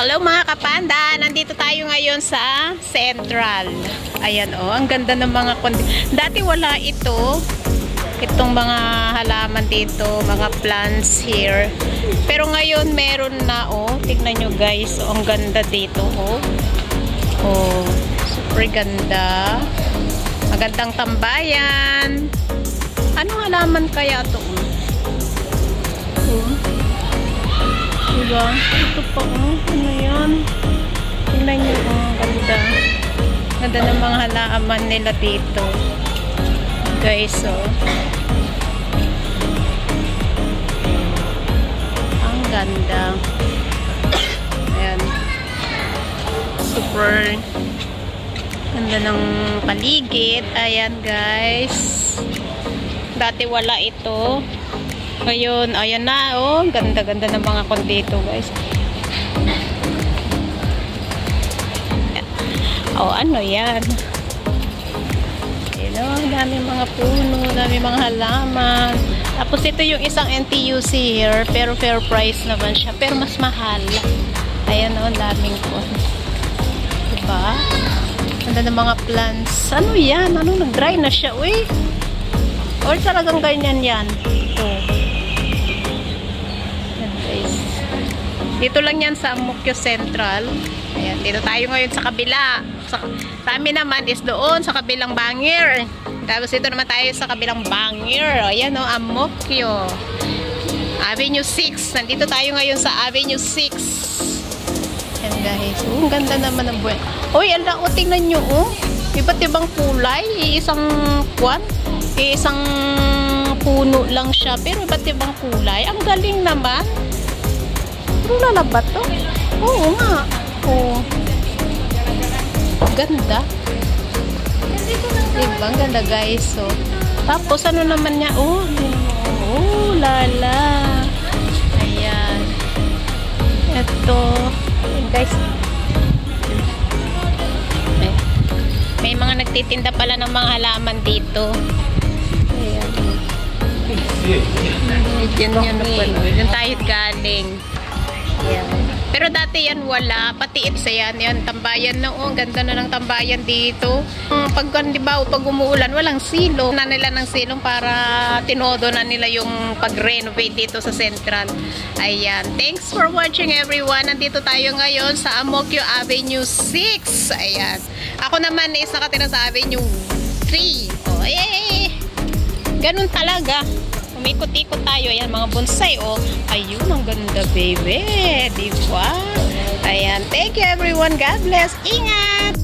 Hello mga kapanda, nandito tayo ngayon sa Central. Ayan ang ganda ng mga dati wala itong mga halaman dito, mga plants here. Pero ngayon meron na tignan nyo guys, ang ganda dito super ganda. Magandang tambayan. Anong halaman kaya ito? Diba? Ito pa ano yan? Tingnan nyo ganda. Ganda ng mga halaman nila dito. Guys, ang ganda. Ayan. Super ganda ng paligid. Ayan guys. Dati wala ito. Ngayon, ayan na ganda-ganda ng mga dito guys. Ano yan? Dami mga puno, dami mga halaman. Tapos ito yung isang NTUC here, pero fair price naman siya, pero mas mahal. Ayan daming diba? Ganda ng mga plants. Ano yan? Nag-dry na siya, or talagang ganyan yan? Dito lang yan sa Amokyo Central. Ayan, dito tayo ngayon sa kabila. Sa amin naman is doon sa kabilang Bangir. Tapos dito naman tayo sa kabilang Bangir. Ayan Amokyo. Avenue 6. Nandito tayo ngayon sa Avenue 6. Ayan guys. Ang ganda naman ng buwan. Tingnan nyo iba't ibang kulay. Isang puno lang siya. Pero iba't ibang kulay. Ang galing naman. Lalabat to? Oo nga. Ganda. Diba? Ang ganda guys. Tapos ano naman niya? Lala. Ayan. Ito. Guys. May mga nagtitinda pala ng mga halaman dito. Ayan. Diyan tayo galing. Ayan. Pero dati yan wala, pati itsa yan tambayan na ganda na ng tambayan dito. Pag umuulan, walang silong na nila ng silong para tinodo na nila yung pag-renovate dito sa Central. Ayan, thanks for watching everyone. Nandito tayo ngayon sa Amokyo Avenue 6. Ayan, ako naman is nakatira sa Avenue 3. Ganun talaga. Umikot-ikot tayo. Ayan, mga bonsai. Ayun, ang ganda, baby. Diba? Ayan. Thank you, everyone. God bless. Ingat!